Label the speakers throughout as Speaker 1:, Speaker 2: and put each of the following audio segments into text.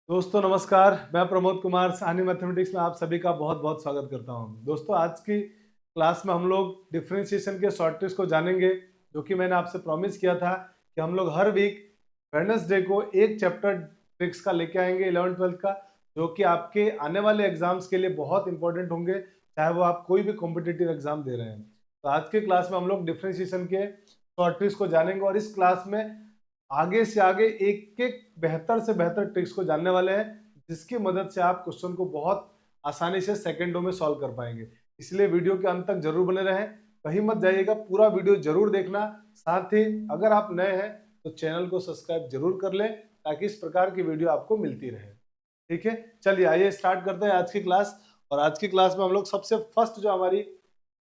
Speaker 1: दोस्तों नमस्कार, मैं प्रमोद कुमार सानी मैथमेटिक्स में आप सभी का बहुत बहुत स्वागत करता हूं। दोस्तों आज की क्लास में हम लोग डिफरेंशिएशन के शॉर्ट ट्रिक्स को जानेंगे, जो कि मैंने आपसे प्रॉमिस किया था कि हम लोग हर वीक वेडनेसडे को एक चैप्टर ट्रिक्स का लेके आएंगे 11th-12th का, जो कि आपके आने वाले एग्जाम्स के लिए बहुत इंपॉर्टेंट होंगे, चाहे वो आप कोई भी कॉम्पिटिटिव एग्जाम दे रहे हैं। तो आज की क्लास में हम लोग डिफरेंशिएशन के शॉर्ट ट्रिक्स को जानेंगे और इस क्लास में आगे से आगे एक एक बेहतर से बेहतर ट्रिक्स को जानने वाले हैं, जिसकी मदद से आप क्वेश्चन को बहुत आसानी से सेकंडों में सॉल्व कर पाएंगे। इसलिए वीडियो के अंत तक जरूर बने रहें, कहीं मत जाइएगा, पूरा वीडियो जरूर देखना। साथ ही अगर आप नए हैं तो चैनल को सब्सक्राइब जरूर कर लें, ताकि इस प्रकार की वीडियो आपको मिलती रहे। ठीक है, चलिए आइए स्टार्ट करते हैं आज की क्लास। और आज की क्लास में हम लोग सबसे फर्स्ट जो हमारी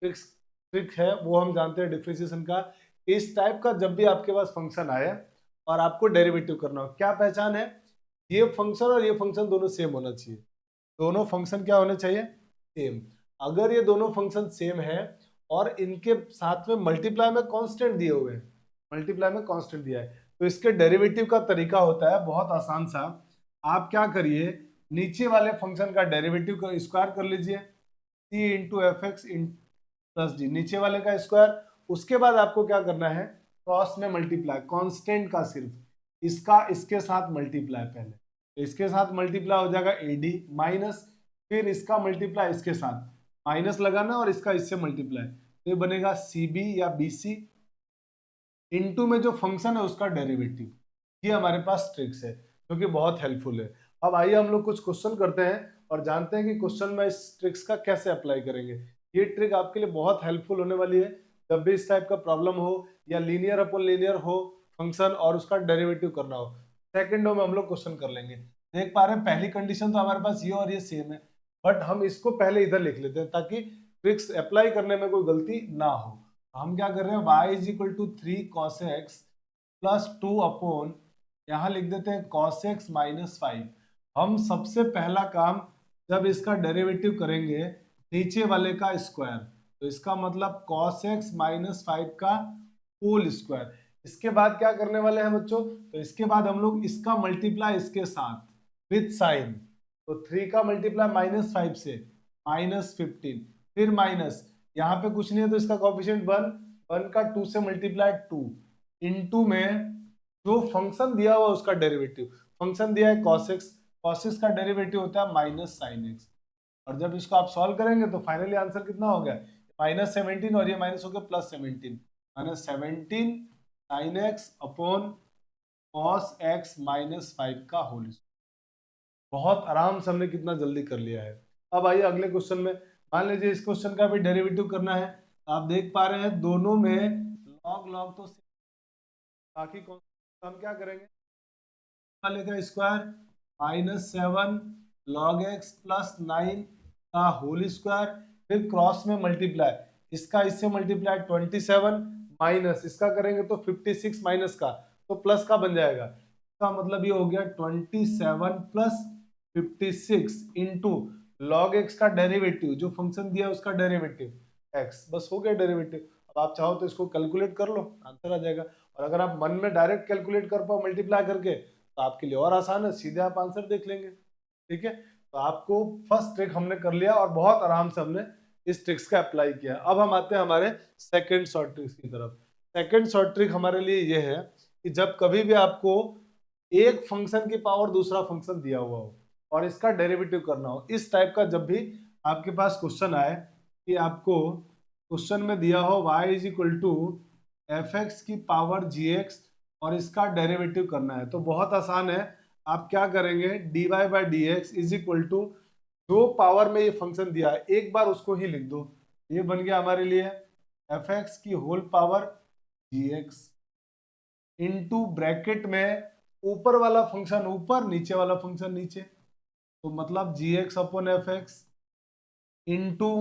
Speaker 1: ट्रिक है वो हम जानते हैं डिफरेंशिएशन का। इस टाइप का जब भी आपके पास फंक्शन आए और आपको डेरिवेटिव करना हो, क्या पहचान है? ये फंक्शन और ये फंक्शन दोनों सेम होना चाहिए। दोनों फंक्शन क्या होने चाहिए? सेम। अगर ये दोनों फंक्शन सेम है और इनके साथ में मल्टीप्लाई में कांस्टेंट दिए हुए हैं, मल्टीप्लाई में कांस्टेंट दिया है, तो इसके डेरिवेटिव का तरीका होता है बहुत आसान सा। आप क्या करिए, नीचे वाले फंक्शन का डेरिवेटिव को स्क्वायर कर लीजिए, c into f x plus d, नीचे वाले का स्क्वायर। उसके बाद आपको क्या करना है, क्रॉस में मल्टीप्लाई, कांस्टेंट का सिर्फ इसका इसके साथ मल्टीप्लाई, पहले तो इसके साथ मल्टीप्लाई हो जाएगा एडी माइनस, फिर इसका मल्टीप्लाई इसके साथ माइनस लगाना और इसका इससे मल्टीप्लाई, तो ये बनेगा सीबी या बीसी इनटू में जो फंक्शन है उसका डेरिवेटिव। ये हमारे पास ट्रिक्स है जो कि बहुत हेल्पफुल है। अब आइए हम लोग कुछ क्वेश्चन करते हैं और जानते हैं कि क्वेश्चन में इस ट्रिक्स का कैसे अप्लाई करेंगे। ये ट्रिक आपके लिए बहुत हेल्पफुल होने वाली है जब भी इस टाइप का प्रॉब्लम हो या लीनियर अपॉन लीनियर हो फंक्शन और उसका डेरिवेटिव करना हो। सेकंडों में हम लोग क्वेश्चन कर लेंगे। देख पा रहे हैं पहली कंडीशन तो हमारे पास ये और ये सेम है, बट हम इसको पहले इधर लिख लेते हैं ताकि ट्रिक्स अप्लाई करने में कोई गलती ना हो। हम क्या कर रहे हैं, y is equal to 3 cos x plus 2 upon, यहाँ लिख देते हैं cos x माइनस 5। हम सबसे पहला काम, जब इसका डेरिवेटिव करेंगे नीचे वाले का स्क्वायर, तो इसका मतलब cos x माइनस 5 का होल स्क्वायर। इसके बाद क्या करने वाले हैं बच्चों, तो इसके बाद हम लोग इसका मल्टीप्लाई इसके साथ विथ साइन, तो 3 का मल्टीप्लाई माइनस 5 से माइनस 15, फिर माइनस, यहाँ पे कुछ नहीं है तो इसका कोएफिशिएंट 1, 1 का 2 से मल्टीप्लाई 2 इनटू में जो फंक्शन दिया हुआ उसका डेरिवेटिव। फंक्शन दिया है cos x, cos x का डेरिवेटिव होता है माइनस sin x। और जब इसको आप सॉल्व करेंगे तो फाइनली आंसर कितना हो गया, माइनस 17 और ये माइनस हो गया plus 17, minus 17 sin x upon cos x minus 5 का होल। बहुत आराम से हमने कितना जल्दी कर लिया है। अब आइए अगले क्वेश्चन में, मान लीजिए इस क्वेश्चन का भी डेरिवेटिव करना है। आप देख पा रहे हैं दोनों में लॉग लॉग तो बाकी कौन, तो हम क्या करेंगे, वाले का square minus 7 log x plus 9 का होल स्क्वायर, फिर क्रॉस में मल्टीप्लाई, इसका इससे मल्टीप्लाई 27 माइनस इसका करेंगे तो 56 माइनस का तो प्लस का बन जाएगा। इसका मतलब ये हो गया 27 प्लस 56 इंटू लॉग एक्स का डेरिवेटिव, जो फंक्शन दिया है उसका डेरिवेटिव एक्स, बस हो गया डेरिवेटिव। अब आप चाहो तो इसको कैलकुलेट कर लो, आंसर आ जाएगा। और अगर आप मन में डायरेक्ट कैलकुलेट कर पाओ मल्टीप्लाई करके तो आपके लिए और आसान है, सीधे आप आंसर देख लेंगे। ठीक है, तो आपको फर्स्ट ट्रिक हमने कर लिया और बहुत आराम से हमने इस ट्रिक्स का अप्लाई किया। अब हम आते हैं हमारे सेकंड शॉर्ट ट्रिक्स की तरफ। सेकंड शॉर्ट ट्रिक हमारे लिए ये है कि जब कभी भी आपको एक फंक्शन की पावर दूसरा फंक्शन दिया हुआ हो और इसका डेरिवेटिव करना हो, इस टाइप का जब भी आपके पास क्वेश्चन आए कि आपको क्वेश्चन में दिया हो y is equal to F X की पावर जी एक्स और इसका डेरिवेटिव करना है, तो बहुत आसान है। आप क्या करेंगे, dy by D X is equal to जो पावर में ये फंक्शन दिया है एक बार उसको ही लिख दो। ये बन गया हमारे लिए एफ एक्स की whole power G x into bracket में ऊपर वाला फंक्शन ऊपर नीचे वाला फंक्शन नीचे, तो मतलब g x upon F x into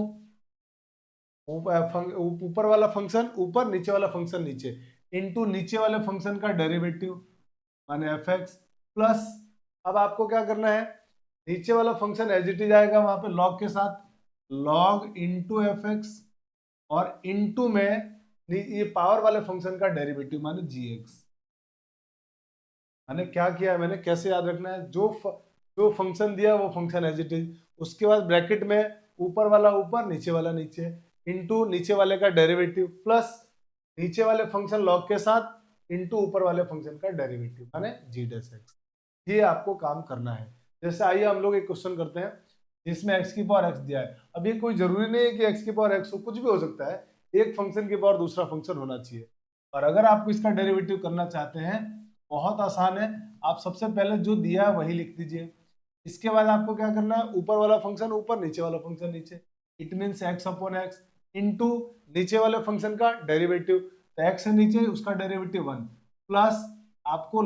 Speaker 1: ऊपर वाला फंक्शन ऊपर नीचे वाला फंक्शन नीचे इंटू नीचे वाले फंक्शन का डेरिवेटिव माने एफ एक्स प्लस, अब आपको क्या करना है, नीचे वाला फंक्शन एज इट इज आएगा वहां पे लॉग के साथ, लॉग इंटू एफ एक्स और इंटू में ये पावर वाले फंक्शन का डेरिवेटिव माने जी एक्स। मैंने क्या किया है, मैंने कैसे याद रखना है, जो जो फंक्शन दिया वो फंक्शन एज इट इज, उसके बाद ब्रैकेट में ऊपर वाला ऊपर नीचे वाला नीचे, इनटू नीचे वाले का डेरिवेटिव प्लस नीचे वाले फंक्शन लॉग के साथ इनटू ऊपर वाले फंक्शन का डेरिवेटिव माने जी डैश एक्स। ये आपको काम करना है। जैसे आइए हम लोग एक क्वेश्चन करते हैं जिसमें x की पावर x दिया है। अब ये कोई जरूरी नहीं है कि x की पावर x हो, कुछ भी हो सकता है, एक फंक्शन की पावर दूसरा फंक्शन होना चाहिए। और अगर आपको इसका डेरिवेटिव करना चाहते हैं बहुत आसान है, आप सबसे पहले जो दिया है वही लिख दीजिए। इसके बाद आपको क्या करना है, ऊपर वाला फंक्शन ऊपर नीचे वाला फंक्शन नीचे, it means x upon X into नीचे वाले फंक्शन का डेरिवेटिव, तो एक्स है नीचे उसका डेरिवेटिव 1 प्लस आपको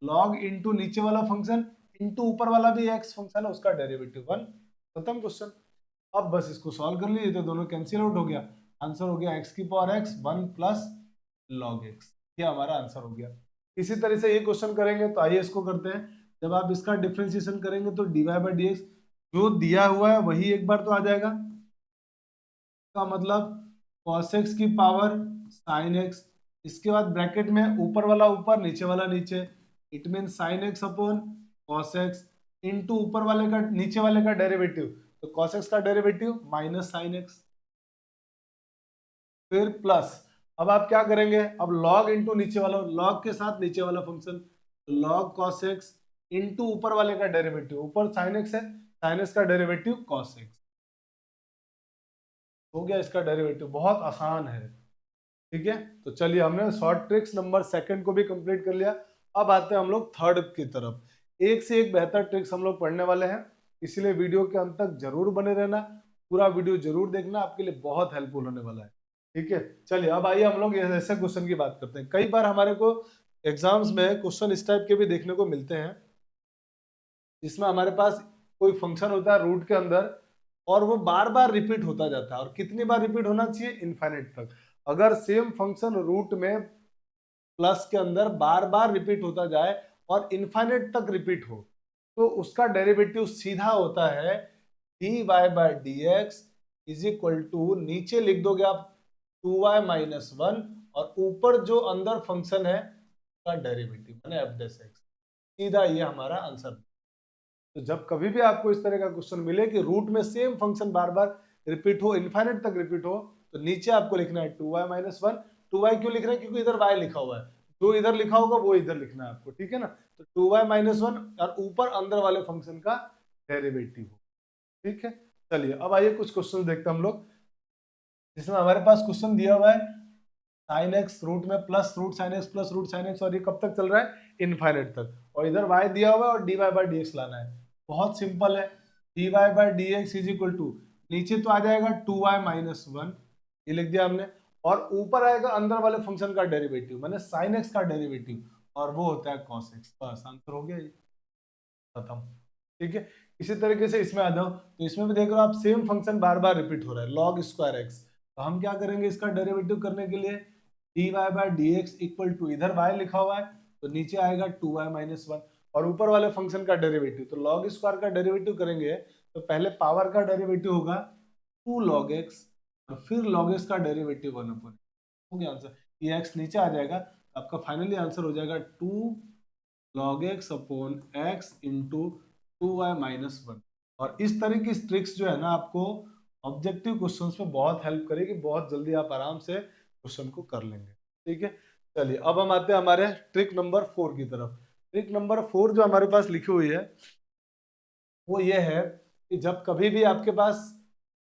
Speaker 1: लॉग इंटू नीचे वाला फंक्शन इंटू ऊपर वाला भी एक्स फंक्शन है उसका डेरिवेटिव 1। खत्म क्वेश्चन। अब बस इसको सॉल्व कर लीजिए तो दोनों कैंसिल आउट हो गया, आंसर हो गया एक्स की power x 1 plus log x, ये हमारा आंसर हो गया। इसी तरह से ये क्वेश्चन करेंगे तो आइए इसको करते हैं। जब आप इसका डिफरेंशिएशन करेंगे तो dy बाई डी एक्स जो दिया हुआ है वही एक बार तो आ जाएगा, का मतलब cos x की पावर sin x, इसके बाद ब्रैकेट में ऊपर वाला ऊपर नीचे वाला नीचे, it mean sin x upon cos x into ऊपर वाले का नीचे वाले का डेरिवेटिव, तो cos x का डेरिवेटिव माइनस sin x, फिर प्लस अब आप क्या करेंगे, अब log इंटू नीचे वाला log के साथ नीचे वाला function log cos x into ऊपर वाले का डेरिवेटिव, ऊपर sin x है sin x का डेरिवेटिव cos x, हो गया इसका डेरिवेटिव। बहुत आसान है, ठीक है। तो चलिए हमने शॉर्ट ट्रिक्स नंबर सेकंड को भी कंप्लीट कर लिया। अब आते हैं हम लोग थर्ड की तरफ। एक से एक बेहतर ट्रिक्स हम लोग पढ़ने वाले हैं, इसलिए वीडियो के अंत तक जरूर बने रहना, पूरा वीडियो जरूर देखना, आपके लिए बहुत हेल्पफुल होने वाला है, ठीक है। चलिए अब आइए हम लोग ऐसे क्वेश्चन की बात करते हैं। कई बार हमारे को एग्जाम्स में क्वेश्चन इस टाइप के भी देखने को मिलते हैं जिसमें हमारे पास कोई फंक्शन होता है रूट के अंदर और वो बार बार रिपीट होता जाता है, और कितनी बार रिपीट होना चाहिए, इनफाइनाइट तक। अगर सेम फंक्शन रूट में प्लस के अंदर बार बार रिपीट होता जाए और इनफाइनाइट तक रिपीट हो तो उसका डेरिवेटिव सीधा होता है dy by D X is equal to, नीचे लिख दोगे आप 2y माइनस 1 और ऊपर जो अंदर फंक्शन है का डेरिवेटिव माने एफ डैश एक्स, सीधा ये हमारा आंसर। तो जब कभी भी आपको इस तरह का क्वेश्चन मिले कि रूट में सेम फंक्शन बार बार रिपीट हो, इनफाइनाइट तक रिपीट हो, तो नीचे आपको लिखना है 2y माइनस 1। 2y क्यों लिख रहे हैं, क्योंकि इधर y लिखा हुआ है, जो इधर लिखा होगा वो इधर लिखना है आपको, ठीक है ना। तो 2y माइनस 1 और ऊपर अंदर वाले फंक्शन का डेरिवेटिव हो, ठीक है। चलिए अब आइए कुछ क्वेश्चन देखते हैं हम लोग, जिसमें हमारे पास क्वेश्चन दिया हुआ है sin x रूट में plus root sin x plus root sin x, और ये कब तक चल रहा है, इनफाइनाइट तक, और इधर y दिया हुआ है और dy बाई डी एक्स लाना है। बहुत सिंपल है, dy by D X is equal to, नीचे तो आ जाएगा 2y माइनस 1, ये लिख दिया हमने, और ऊपर आएगा अंदर वाले फंक्शन का डेरिवेटिव माने sin x का डेरिवेटिव, और वो होता है cos x। बस आंसर हो गया ये, खत्म, ठीक है। इसी तरीके से इसमें आ जाओ, तो इसमें भी देख रहे हो आप सेम फंक्शन बार बार रिपीट हो रहा है log स्क्वायर एक्स, तो हम क्या करेंगे इसका डेरिवेटिव करने के लिए dy by D X equal to, इधर y लिखा हुआ है तो नीचे आएगा 2y माइनस 1 और ऊपर वाले फंक्शन का डेरिवेटिव, तो log स्क्वायर का डेरिवेटिव करेंगे तो पहले पावर का डेरिवेटिव होगा 2 log x और फिर log x का डेरिवेटिव 1 अपॉन, हो गया आंसर। ये x नीचे आ जाएगा, आपका फाइनली आंसर हो जाएगा 2 log x upon x into 2y minus 1। और इस तरह की ट्रिक्स जो है ना आपको ऑब्जेक्टिव क्वेश्चंस में बहुत हेल्प करेगी, बहुत जल्दी आप आराम से क्वेश्चन को कर लेंगे, ठीक है। चलिए अब हम आते हैं हमारे ट्रिक नंबर 4 की तरफ। ट्रिक नंबर 4 जो हमारे पास लिखी हुई है वो ये है कि जब कभी भी आपके पास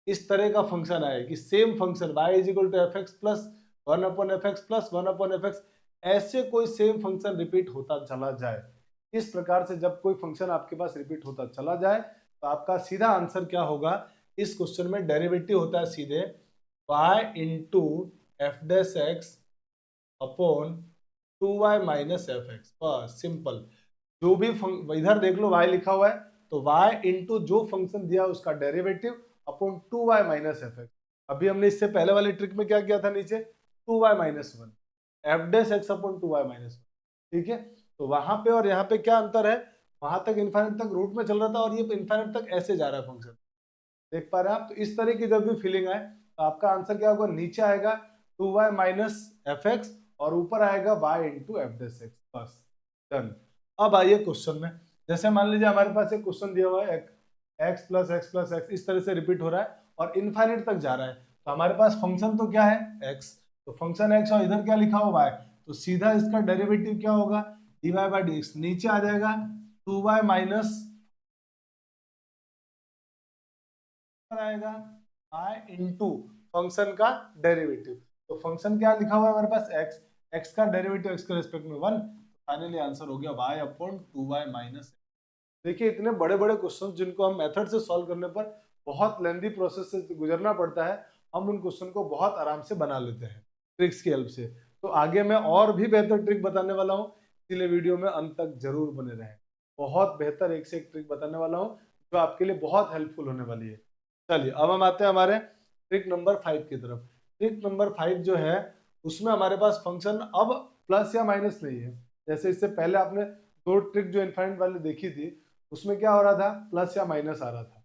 Speaker 1: इस तरह का फंक्शन आए कि same function y is equal to F x plus 1 upon F x plus 1 upon F X, ऐसे कोई सेम फंक्शन रिपीट होता चला जाए, इस प्रकार से जब कोई फंक्शन आपके पास रिपीट होता चला जाए तो आपका सीधा आंसर क्या होगा, इस क्वेश्चन में डेरिवेटिव होता है सीधे y into F dash x upon 2y minus F x. बस सिंपल, जो भी इधर देख लो y लिखा हुआ है तो y इंटू जो फंक्शन दिया उसका derivative upon 2y minus F x. अभी हमने इससे पहले वाली ट्रिक में क्या किया था, नीचे 2y minus 1 F dash x upon 2y minus 1, ठीक है। तो वहां पे और यहाँ पे क्या अंतर है, वहां तक इनफाइनाइट तक रूट में चल रहा था और ये इनफाइनाइट तक ऐसे जा रहा है फंक्शन, देख पा रहे हैं आप। तो इस तरह की जब भी फीलिंग आए तो आपका आंसर क्या होगा, नीचे आएगा 2y माइनस एफ एक्स और ऊपर आएगा y into F dash x. बस डन। अब आइए क्वेश्चन में, जैसे मान लीजिए हमारे पास एक क्वेश्चन दिया हुआ है x plus x plus x, इस तरह से रिपीट हो रहा है और इनफाइनाइट तक जा रहा है, तो हमारे पास फंक्शन तो क्या है एक्स, तो फंक्शन एक्स और इधर क्या लिखा हुआ वाई, तो सीधा इसका डेरिवेटिव क्या होगा dy बाई डी एक्स, नीचे आ जाएगा 2y माइनस आएगा y इंटू फंक्शन का डेरिवेटिव, तो फंक्शन क्या लिखा हुआ है हमारे पास एक्स, एक्स का डेरिवेटिव एक्स के रेस्पेक्ट में 1, फाइनली आंसर हो गया y अपॉन 2y माइनस। देखिए इतने बड़े बड़े क्वेश्चन जिनको हम मेथड से सॉल्व करने पर बहुत लेंदी प्रोसेस से गुजरना पड़ता है, हम उन क्वेश्चन को बहुत आराम से बना लेते हैं ट्रिक्स की हेल्प से। तो आगे मैं और भी बेहतर ट्रिक बताने वाला हूँ, इसलिए वीडियो में अंत तक जरूर बने रहें। बहुत बेहतर एक से एक ट्रिक बताने वाला हूँ जो आपके लिए बहुत हेल्पफुल होने वाली है। चलिए अब हम आते हैं हमारे ट्रिक नंबर 5 की तरफ। ट्रिक नंबर 5 जो है उसमें हमारे पास फंक्शन अब प्लस या माइनस नहीं है। जैसे इससे पहले आपने दो ट्रिक जो इनफाइनाइट वाली देखी थी उसमें क्या हो रहा था प्लस या माइनस आ रहा था।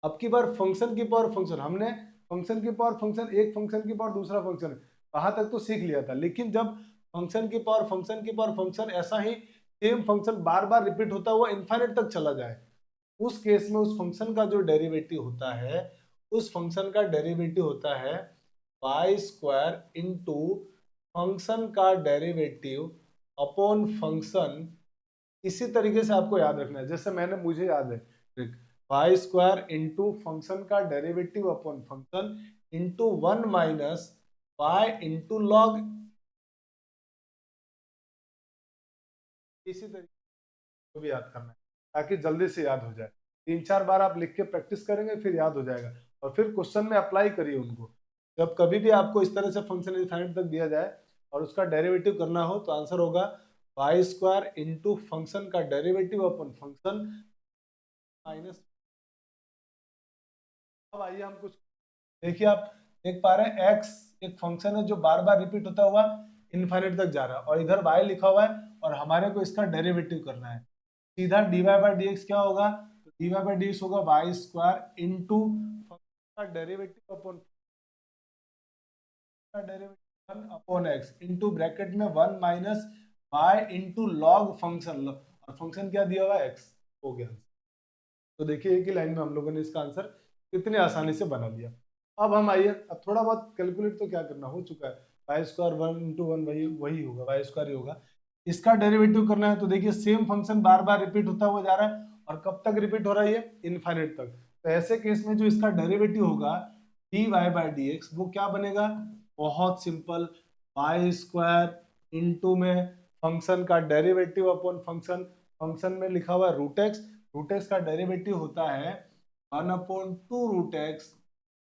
Speaker 1: अब की बार फंक्शन की पावर फंक्शन, हमने फंक्शन की पावर फंक्शन, एक फंक्शन की पावर दूसरा फंक्शन, वहां तक तो सीख लिया था, लेकिन जब फंक्शन की पावर फंक्शन की पावर फंक्शन ऐसा ही सेम फंक्शन बार बार रिपीट होता हुआ इनफाइनाइट तक चला जाए, उस केस में उस फंक्शन का जो डेरिवेटिव होता है, उस फंक्शन का डेरिवेटिव होता है वाई स्क्वायर इंटू फंक्शन का डेरिवेटिव अपॉन फंक्शन। इसी तरीके से आपको याद रखना है, जैसे मुझे याद है वाई स्क्वायर इंटू फंक्शन का derivative upon function into 1 minus Y into log, इसी तरीके को भी याद करना है ताकि जल्दी से याद हो जाए। 3-4 बार आप लिख के प्रैक्टिस करेंगे फिर याद हो जाएगा, और फिर क्वेश्चन में अप्लाई करिए उनको। जब कभी भी आपको इस तरह से फंक्शन इनफाइनाइट तक दिया जाए और उसका डेरिवेटिव करना हो तो आंसर होगा वाई स्क्वायर इंटू फंक्शन का डेरिवेटिव अपन फंक्शन माइनस। अब आइए हम कुछ देखिए, आप देख पा रहे हैं एक्स एक फंक्शन है जो बार बार रिपीट होता हुआ इनफाइनाइट तक जा रहा है, और इधर वाई लिखा हुआ है और हमारे को इसका डेरिवेटिव करना है। सीधा dy बाई डी एक्स क्या होगा, तो dy बाई डी एक्स होगा वाई स्क्वायर इंटू फंक्शन का derivative upon derivative 1 upon X into bracket में 1 minus Y into log function, और फंक्शन क्या दिया हुआ है एक्स, हो गया। तो देखिए एक ही लाइन में हम लोगों ने इसका आंसर कितने आसानी से बना लिया। अब हम आइए, अब थोड़ा बहुत कैलकुलेट तो क्या करना हो चुका है, वाई स्क्वायर 1 इंटू 1 वही वही होगा, वाई स्क्वायर ही होगा। इसका डेरिवेटिव करना है तो देखिए सेम फंक्शन बार बार रिपीट होता हुआ जा रहा है, और कब तक रिपीट हो रहा है ये, इनफाइनाइट तक। तो ऐसे केस में जो इसका डेरिवेटिव होगा dy बाई डी एक्स, वो क्या बनेगा, बहुत सिंपल, वाई स्क्वायर इंटू में फंक्शन का डेरिवेटिव अपॉन फंक्शन, फंक्शन में लिखा हुआ है रूट एक्स, रूट एक्स का डेरिवेटिव होता है 1 अपॉन 2 रूट एक्स,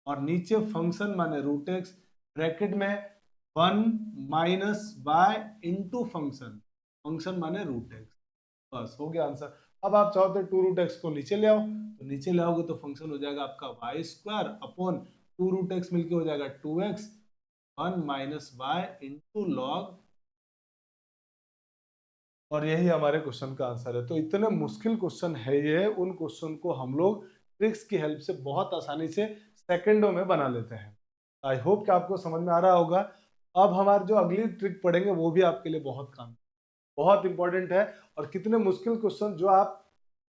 Speaker 1: और नीचे फंक्शन माने रूट एक्स, ब्रैकेट में 1 minus Y into function, function माने रूट एक्स। बस हो गया आंसर। अब आप चाहो तो 2 रूट एक्स को नीचे ले आओ, तो नीचे ले आओगे तो फंक्शन हो जाएगा आपका Y square upon 2 root X मिलकर हो जाएगा 2x, 1 minus Y into log, और यही हमारे क्वेश्चन का आंसर है। तो इतने मुश्किल क्वेश्चन है ये, उन क्वेश्चन को हम लोग ट्रिक्स की हेल्प से बहुत आसानी से सेकंडों में बना लेते हैं। आई होप कि आपको समझ में आ रहा होगा। अब हमारी जो अगली ट्रिक पढ़ेंगे वो भी आपके लिए बहुत काम, बहुत इंपॉर्टेंट है, और कितने मुश्किल क्वेश्चन जो आप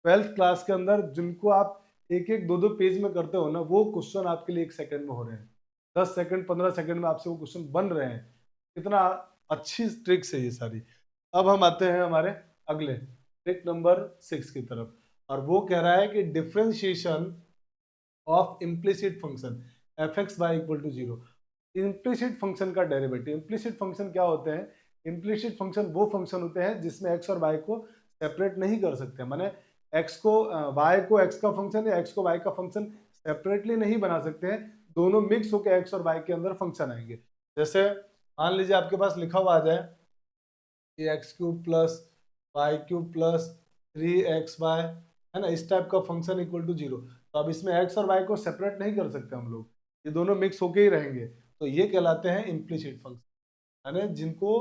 Speaker 1: 12th क्लास के अंदर जिनको आप एक एक दो दो पेज में करते हो ना, वो क्वेश्चन आपके लिए 1 सेकंड में हो रहे हैं, 10 सेकंड 15 सेकंड में आपसे वो क्वेश्चन बन रहे हैं। कितना अच्छी ट्रिक्स है ये सारी। अब हम आते हैं हमारे अगले ट्रिक नंबर 6 की तरफ, और वो कह रहा है कि differentiation of implicit function F X Y equal to 0। Implicit function का डेरिवेटिव, इम्प्लिसिट फंक्शन क्या होते हैं, इम्प्लिसिट फंक्शन वो फंक्शन होते हैं जिसमें एक्स और वाई को सेपरेट नहीं कर सकते, माने एक्स को वाई को एक्स का फंक्शन या एक्स को वाई का फंक्शन सेपरेटली नहीं बना सकते हैं, दोनों मिक्स होकर एक्स और वाई के अंदर फंक्शन आएंगे। जैसे मान लीजिए आपके पास लिखा हुआ आ जाए कि X cube plus Y cube plus 3xy, है ना, इस टाइप का फंक्शन इक्वल टू 0, तो अब इसमें एक्स और वाई को सेपरेट नहीं कर सकते हम लोग, ये दोनों मिक्स होके ही रहेंगे, तो ये कहलाते हैं इम्प्लिसिट फंक्शन, यानी जिनको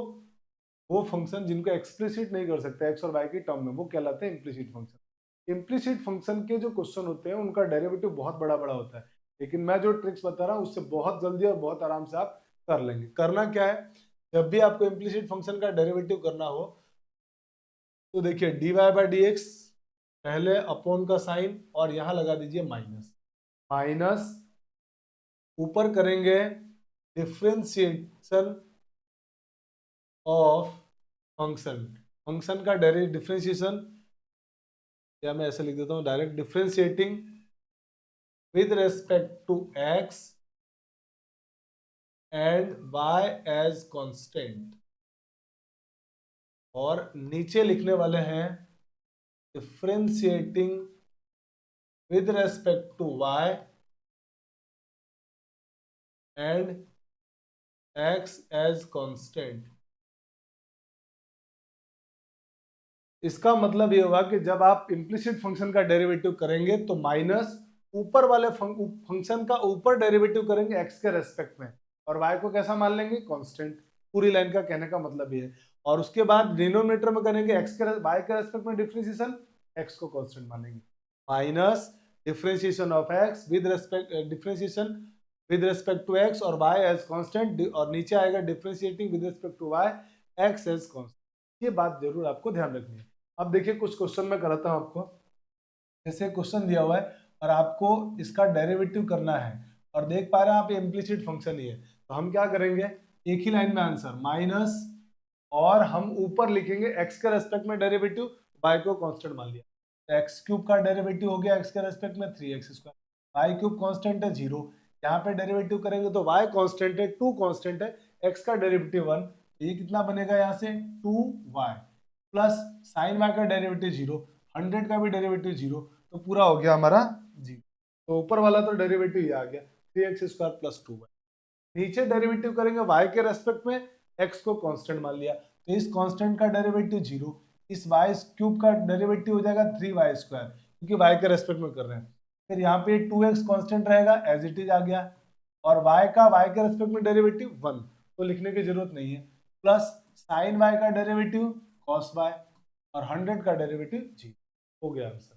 Speaker 1: वो फंक्शन जिनको एक्सप्लिसिट नहीं कर सकते एक्स और वाई की टर्म में, वो कहलाते हैं इम्प्लिसिट फंक्शन। इम्प्लिसिट फंक्शन के जो क्वेश्चन होते हैं उनका डेरिवेटिव बहुत बड़ा बड़ा होता है, लेकिन मैं जो ट्रिक्स बता रहा हूँ उससे बहुत जल्दी और बहुत आराम से आप कर लेंगे। करना क्या है, जब भी आपको इम्प्लिसिट फंक्शन का डेरिवेटिव करना हो तो देखिए dy बाई डी एक्स, पहले अपॉन का साइन और यहां लगा दीजिए माइनस, माइनस ऊपर करेंगे डिफ्रेंशिएशन ऑफ फंक्शन, फंक्शन का डायरेक्ट डिफ्रेंशिएशन, या मैं ऐसे लिख देता हूं direct differentiating with respect to X and Y as constant, और नीचे लिखने वाले हैं differentiating with respect to Y and X as constant. इसका मतलब ये होगा कि जब आप इम्प्लिसिट फंक्शन का डेरिवेटिव करेंगे तो माइनस ऊपर वाले फंक्शन का ऊपर डेरिवेटिव करेंगे एक्स के रेस्पेक्ट में, और वाई को कैसा मान लेंगे, कांस्टेंट। पूरी लाइन का कहने का मतलब ये है। और उसके बाद डिनोमिनेटर में करेंगे एक्स के वाई के रेस्पेक्ट में डिफरेंशिएशन, एक्स को कांस्टेंट मानेंगे, minus differentiation of X with respect differentiation with respect to X और वाई एज कांस्टेंट, और नीचे आएगा differentiating with respect to Y X as constant. ये बात जरूर आपको ध्यान रखनी है। अब देखिए कुछ क्वेश्चन में कराता हूं आपको, जैसे क्वेश्चन दिया हुआ है और आपको इसका डेरिवेटिव करना है और देख पा रहे हैं आप ये इम्प्लिसिट फंक्शन ही है, तो हम क्या करेंगे, एक ही लाइन में आंसर माइनस, और हम ऊपर लिखेंगे एक्स के रेस्पेक्ट में डेरिवेटिव, वाई को कांस्टेंट मान लिया, तो एक्स क्यूब का डेरिवेटिव हो गया एक्स के रेस्पेक्ट में 3x², वाई क्यूब कांस्टेंट है 0, यहाँ पे डेरिवेटिव करेंगे तो वाई कांस्टेंट है 2 कांस्टेंट है, एक्स का डेरिवेटिव 1, ये कितना बनेगा यहाँ से 2y प्लस साइन वाई का डेरिवेटिव 0, 100 का भी डेरिवेटिव 0, तो पूरा हो गया हमारा 0। तो ऊपर वाला तो डेरिवेटिव ये आ गया 3x² प्लस 2y। नीचे डेरिवेटिव करेंगे y के रेस्पेक्ट में, x को कांस्टेंट मान लिया, तो इस कांस्टेंट का डेरिवेटिव 0, इस y क्यूब का डेरिवेटिव हो जाएगा 3y², क्योंकि y के रेस्पेक्ट में कर रहे हैं। फिर यहाँ पे 2x कांस्टेंट रहेगा एज इट इज आ गया, और y के रेस्पेक्ट में डेरिवेटिव 1, तो लिखने की जरूरत नहीं है, प्लस साइन y का डेरिवेटिव cos y और 100 का डेरिवेटिव 0, हो गया आंसर।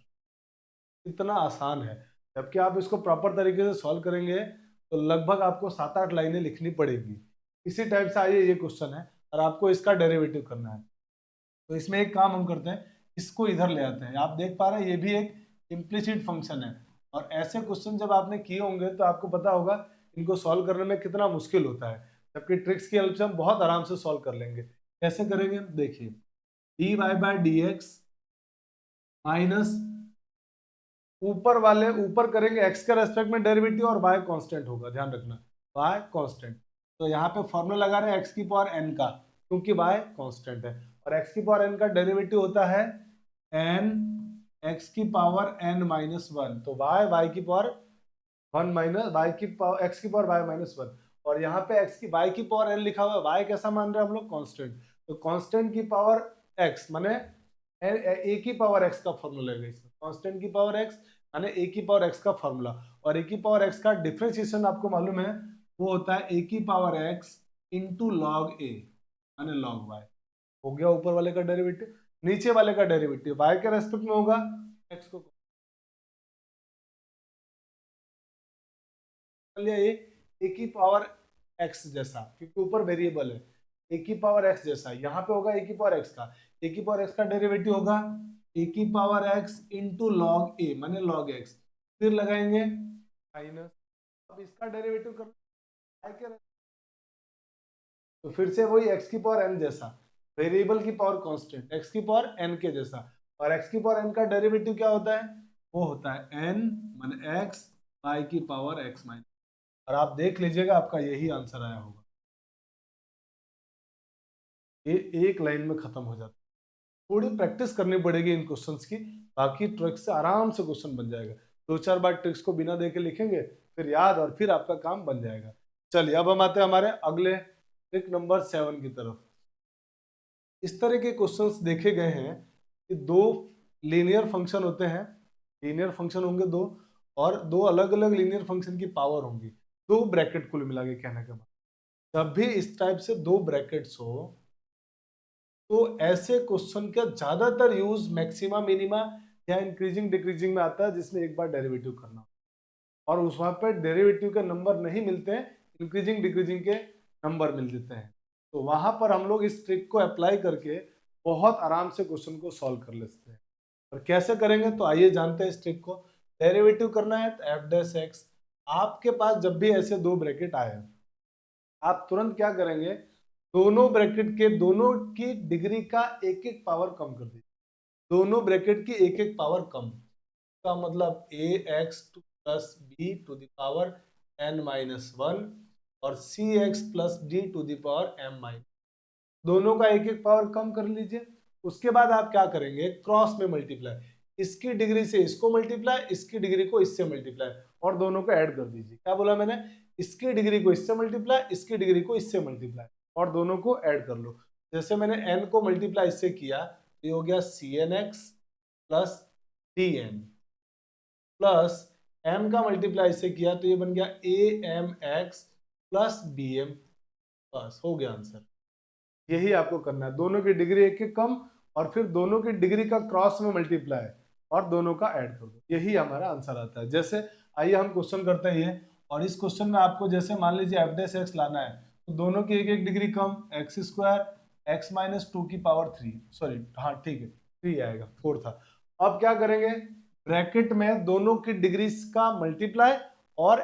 Speaker 1: इतना आसान है, जबकि आप इसको प्रॉपर तरीके से सॉल्व करेंगे तो लगभग आपको 7-8 लाइनें लिखनी पड़ेगी। इसी टाइप से आइए ये क्वेश्चन है और आपको इसका डेरिवेटिव करना है, तो इसमें एक काम हम करते हैं, इसको इधर ले आते हैं। आप देख पा रहे हैं ये भी एक इम्प्लिसिट फंक्शन है, और ऐसे क्वेश्चन जब आपने किए होंगे तो आपको पता होगा इनको सॉल्व करने में कितना मुश्किल होता है, जबकि ट्रिक्स की हेल्प से हम बहुत आराम से सॉल्व कर लेंगे। कैसे करेंगे देखिए, dy by D x minus ऊपर करेंगे x के रेस्पेक्ट में डेरिवेटिव और y कांस्टेंट होगा, ध्यान रखना y कांस्टेंट, तो यहाँ पे फॉर्मूला लगा रहे हैं x की पावर n का, क्योंकि y कांस्टेंट है, और x की पावर n का डेरिवेटिव होता है n x की पावर n माइनस 1, तो y की पावर 1 माइनस y की पावर x की पावर y माइनस 1, और यहाँ पे y की पावर n लिखा हुआ है, y कैसा मान रहे हैं हम लोग, कांस्टेंट, तो कांस्टेंट की पावर x माने a की पावर x का फॉर्मूला है इसमें, कांस्टेंट की पावर x माने a की पावर x का फॉर्मूला, और a की पावर x का डिफरेंशिएशन आपको मालूम है वो होता है a की power x into log a माने लॉग y। हो गया ऊपर वाले का डेरिवेटिव, नीचे वाले का डेरिवेटिव y के रेस्पेक्ट में होगा, x को लिया a की पावर x जैसा, क्योंकि ऊपर वेरिएबल है, a की पावर x जैसा, यहाँ पे होगा a की पावर x का, a की पावर x का डेरिवेटिव होगा a की power x into log a माने लॉग x, फिर लगाएंगे माइनस, अब इसका डेरिवेटिव करना, तो फिर से वही x की पावर n जैसा, वेरिएबल की पावर कांस्टेंट, x की पावर n के जैसा, और x की पावर n का डेरिवेटिव क्या होता है, वो होता है n माने x y की पावर x माइनस, और आप देख लीजिएगा आपका यही आंसर आया होगा। ये एक लाइन में खत्म हो जाता है, थोड़ी प्रैक्टिस करनी पड़ेगी इन क्वेश्चंस की, बाकी ट्रिक्स से आराम से क्वेश्चन बन जाएगा। 2-4 बार ट्रिक्स को बिना देखे लिखेंगे, फिर याद, और फिर आपका काम बन जाएगा। चलिए अब हम आते हैं हमारे अगले ट्रिक नंबर 7 की तरफ। इस तरह के क्वेश्चंस देखे गए हैं कि दो लीनियर फंक्शन होते हैं, लीनियर फंक्शन होंगे दो, और दो अलग अलग लीनियर फंक्शन की पावर होंगी, दो ब्रैकेट कुल मिला के कहने के बाद, जब भी इस टाइप से दो ब्रैकेट्स हो तो ऐसे क्वेश्चन का ज्यादातर यूज मैक्सिमा मिनिमा या इंक्रीजिंग डिक्रीजिंग में आता है, जिसमें एक बार डेरिवेटिव करना, और उस वहां पर डेरिवेटिव के नंबर नहीं मिलते हैं, इंक्रीजिंग डिक्रीजिंग के नंबर मिल देते हैं, तो वहां पर हम लोग इस ट्रिक को अप्लाई करके बहुत आराम से क्वेश्चन को सॉल्व कर लेते हैं। और कैसे करेंगे तो आइए जानते हैं इस ट्रिक को। डेरिवेटिव करना है तो एफ डैश एक्स, आपके पास जब भी ऐसे दो ब्रैकेट आए आप तुरंत क्या करेंगे, दोनों ब्रैकेट के दोनों की डिग्री का एक एक पावर कम कर दीजिए। दोनों ब्रैकेट की एक एक पावर कम का मतलब a x plus b to the power n minus one और c x plus d to the power m minus, दोनों का एक एक पावर कम कर लीजिए। उसके बाद आप क्या करेंगे, क्रॉस में मल्टीप्लाई, इसकी डिग्री से इसको मल्टीप्लाई, इसकी डिग्री को इससे मल्टीप्लाई और दोनों को ऐड कर दीजिए। क्या बोला मैंने, इसकी डिग्री को इससे मल्टीप्लाई, इसकी डिग्री को इससे मल्टीप्लाई और दोनों को ऐड कर लो। जैसे मैंने n को मल्टीप्लाई इससे किया तो ये हो गया C N X plus D N, plus m का मल्टीप्लाई इससे किया तो ये बन गया A M X plus B M. बस हो गया आंसर। यही आपको करना है, दोनों की डिग्री एक एक कम और फिर दोनों की डिग्री का क्रॉस में मल्टीप्लाई और दोनों का ऐड कर दो, यही हमारा आंसर आता है। जैसे आइए हम क्वेश्चन करते हैं ये, और इस क्वेश्चन में आपको जैसे मान लीजिए एफ डैश एक्स लाना है तो दोनों की एक एक डिग्री कम, x square x minus two की पावर थ्री, सॉरी हाँ ठीक है थ्री आएगा, फोर था। अब क्या करेंगे, ब्रैकेट में दोनों की डिग्री का मल्टीप्लाई और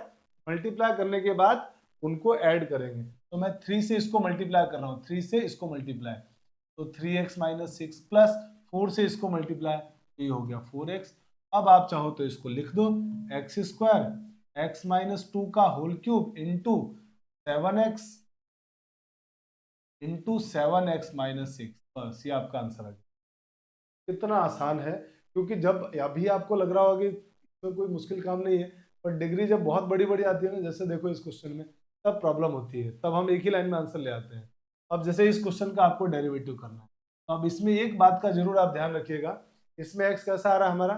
Speaker 1: मल्टीप्लाई करने के बाद उनको ऐड करेंगे। तो मैं 3 से इसको मल्टीप्लाई कर रहा हूँ, 3 से इसको मल्टीप्लाई तो 3x माइनस सिक्स प्लस 4 से इसको मल्टीप्लाई, ये हो गया 4x। अब आप चाहो तो इसको लिख दो, x square x minus two का whole cube into 7x into 7x minus six, बस ये आपका आंसर है। कितना आसान है, क्योंकि जब अभी आपको लग रहा होगा कि इसमें कोई मुश्किल काम नहीं है, पर डिग्री जब बहुत बड़ी बड़ी आती है ना, जैसे देखो इस क्वेश्चन में, तब प्रॉब्लम होती है, तब हम एक ही लाइन में आंसर ले आते हैं। अब जैसे इस क्वेश्चन का आपको डेरिवेटिव करना है, तो अब इसमें एक बात का जरूर आप ध्यान रखिएगा, इसमें एक्स कैसा आ रहा है हमारा,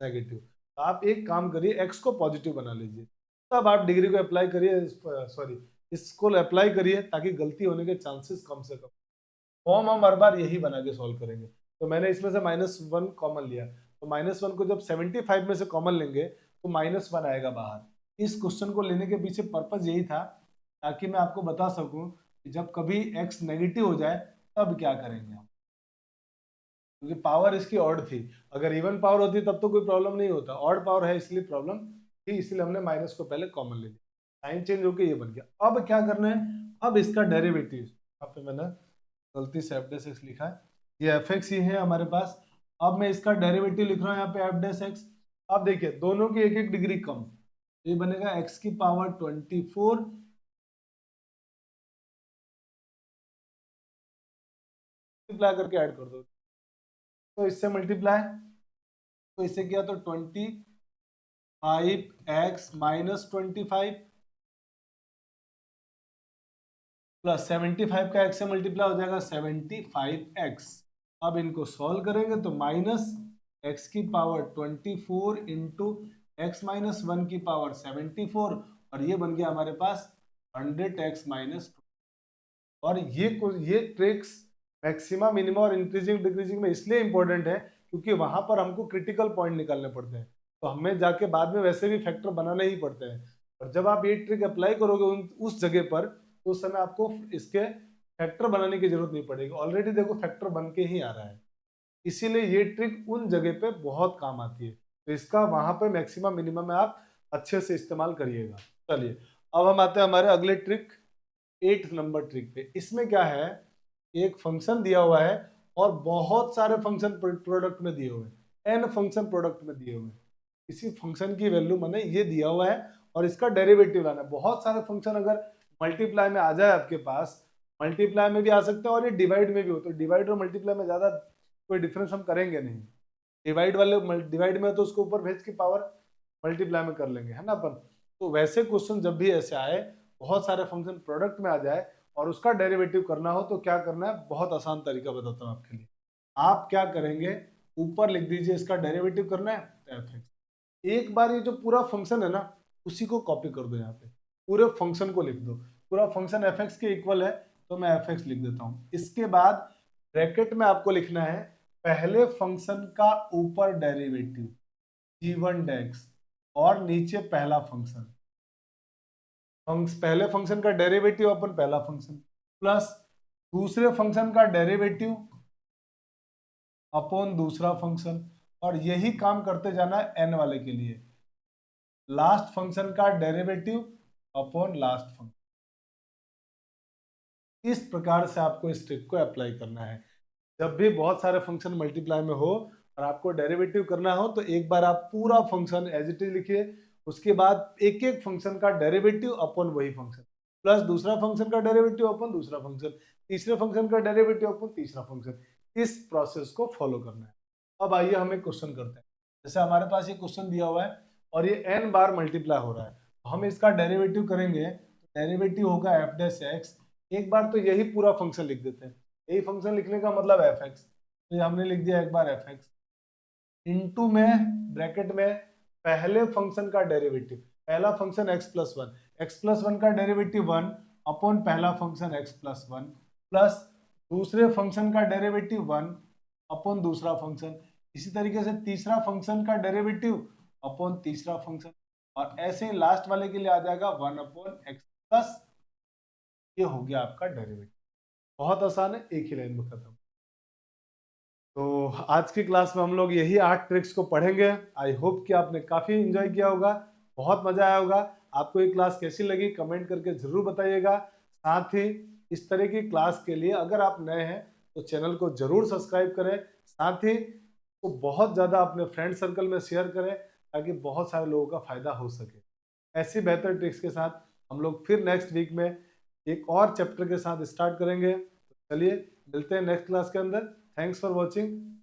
Speaker 1: नेगेटिव। तो आप एक काम करिए, एक्स को पॉजिटिव बना लीजिए, तब आप डिग्री को अप्लाई करिए, सॉरी इसको अप्लाई करिए, ताकि गलती होने के चांसेस कम से कम। फॉर्म हम हर बार यही बना के सॉल्व करेंगे। तो मैंने इसमें से माइनस वन कॉमन लिया, तो माइनस वन को जब 75 में से कॉमन लेंगे तो माइनस वन आएगा बाहर। इस क्वेश्चन को लेने के पीछे पर्पज यही था, ताकि मैं आपको बता सकूं कि जब कभी x नेगेटिव हो जाए तब क्या करेंगे हम, क्योंकि पावर इसकी ऑड थी। अगर इवन पावर होती तब तो कोई प्रॉब्लम नहीं होता, ऑड पावर है इसलिए प्रॉब्लम थी, इसलिए हमने माइनस को पहले कॉमन ले लिया, साइन चेंज होकर ये बन गया। अब क्या करना है, अब इसका डेरिवेटिव, यहाँ पे मैंने गलती से एफ डैश एक्स लिखा है, ये एफ एक्स ही है हमारे पास। अब मैं इसका डेरिवेटिव लिख रहा हूँ यहाँ पे एफ डैश एक्स। अब देखिए दोनों की एक एक डिग्री कम, ये बनेगा एक्स की पावर 24 मल्टीप्लाई करके ऐड कर दो, तो इससे मल्टीप्लाई, तो इससे किया तो 25x माइनस 25 प्लस 75 का x से मल्टीप्लाई हो जाएगा 75x। अब इनको सॉल्व करेंगे तो माइनस x की power 24 into x minus one की पावर 74 और ये बन गया हमारे पास 100x माइनस। और ये ट्रिक्स मैक्सिमा मिनिमा और इंक्रीजिंग डिक्रीजिंग में इसलिए इंपॉर्टेंट है क्योंकि वहां पर हमको क्रिटिकल पॉइंट निकालने पड़ते हैं, तो हमें जाके बाद में वैसे भी फैक्टर बनाने ही पड़ते हैं। और जब आप ये ट्रिक अप्लाई करोगे उस जगह पर, तो उस समय आपको इसके फैक्टर बनाने की जरूरत नहीं पड़ेगी, ऑलरेडी देखो फैक्टर बन के ही आ रहा है। इसीलिए ये ट्रिक उन जगह पे बहुत काम आती है, तो इसका वहां पे मैक्सिमम मिनिमम में आप अच्छे से इस्तेमाल करिएगा। चलिए अब हम आते हैं हमारे अगले ट्रिक, 8 नंबर ट्रिक पे। इसमें क्या है, एक फंक्शन दिया हुआ है और बहुत सारे फंक्शन प्रोडक्ट में दिए हुए हैं, n फंक्शन प्रोडक्ट में दिए हुए हैं। इसी फंक्शन की वैल्यू मैंने ये दिया हुआ है और इसका डेरिवेटिव लाना है। बहुत सारे फंक्शन अगर मल्टीप्लाई में आ जाए आपके पास, मल्टीप्लाई में भी आ सकते हैं और ये डिवाइड में भी हो, तो डिवाइड और मल्टीप्लाई में ज्यादा कोई डिफरेंस हम करेंगे नहीं। डिवाइड में तो उसको ऊपर भेज के पावर मल्टीप्लाई में कर लेंगे, है ना अपन। तो वैसे क्वेश्चन जब भी ऐसे आए, बहुत सारे फंक्शन प्रोडक्ट में आ जाए और उसका डेरिवेटिव करना हो, तो क्या करना है, बहुत आसान तरीका बताता हूँ आपके लिए। आप क्या करेंगे, ऊपर लिख दीजिए इसका डेरिवेटिव करना है तो एफ एक्स। एक बार ये जो पूरा फंक्शन है ना, उसी को कॉपी कर दो, यहाँ पे पूरे फंक्शन को लिख दो। पूरा फंक्शन एफ एक्स के इक्वल है, तो मैं एफ एक्स लिख देता हूँ। इसके बाद ब्रैकेट में आपको लिखना है पहले फंक्शन का ऊपर डेरिवेटिव g1 डेक्स और नीचे पहला फंक्शन, पहले फंक्शन का डेरिवेटिव अपन पहला फंक्शन प्लस दूसरे फंक्शन का डेरिवेटिव अपॉन दूसरा फंक्शन, और यही काम करते जाना है एन वाले के लिए। लास्ट फंक्शन का डेरिवेटिव अपॉन लास्ट फंक्शन। इस प्रकार से आपको इस ट्रिक को अप्लाई करना है। जब भी बहुत सारे फंक्शन मल्टीप्लाई में हो और आपको डेरिवेटिव करना हो तो एक बार आप पूरा फंक्शन एज इट इज लिखिए, उसके बाद एक एक फंक्शन का डेरिवेटिव अपॉन वही फंक्शन, प्लस दूसरा फंक्शन का डेरिवेटिव अपॉन दूसरा फंक्शन, तीसरे फंक्शन का डेरिवेटिव अपॉन तीसरा फंक्शन। इस प्रोसेस को फॉलो करना है। अब आइए हम एक क्वेश्चन करते हैं। जैसे हमारे पास ये क्वेश्चन दिया हुआ है और ये n बार मल्टीप्लाई हो रहा है, तो हम इसका डेरिवेटिव करेंगे। डेरिवेटिव होगा एफ डैश एक्स। एक बार तो यही पूरा फंक्शन लिख देते हैं, यही फंक्शन लिखने का मतलब एफ एक्स, तो ये हमने लिख दिया एक बार एफ एक्स इंटू में ब्रैकेट में पहले फंक्शन का डेरिवेटिव, पहला फंक्शन एक्स प्लस वन का डेरिवेटिव 1 अपॉन पहला function x plus one, plus दूसरे फंक्शन का डेरिवेटिव 1 अपॉन दूसरा फंक्शन, इसी तरीके से तीसरा फंक्शन का डेरिवेटिव अपॉन तीसरा फंक्शन, और ऐसे ही लास्ट वाले के लिए आ जाएगा 1 अपॉन एक्स प्लस। ये हो गया आपका डेरिवेटिव। बहुत आसान है, एक ही लाइन में खत्म। तो आज की क्लास में हम लोग यही 8 ट्रिक्स को पढ़ेंगे। आई होप कि आपने काफी एंजॉय किया होगा, बहुत मजा आया होगा। आपको ये क्लास कैसी लगी कमेंट करके जरूर बताइएगा। साथ ही इस तरह की क्लास के लिए अगर आप नए हैं तो चैनल को जरूर सब्सक्राइब करें, साथ ही तो बहुत ज़्यादा अपने फ्रेंड सर्कल में शेयर करें ताकि बहुत सारे लोगों का फायदा हो सके। ऐसी बेहतर ट्रिक्स के साथ हम लोग फिर नेक्स्ट वीक में एक और चैप्टर के साथ स्टार्ट करेंगे। तो चलिए मिलते हैं नेक्स्ट क्लास के अंदर। Thanks for watching.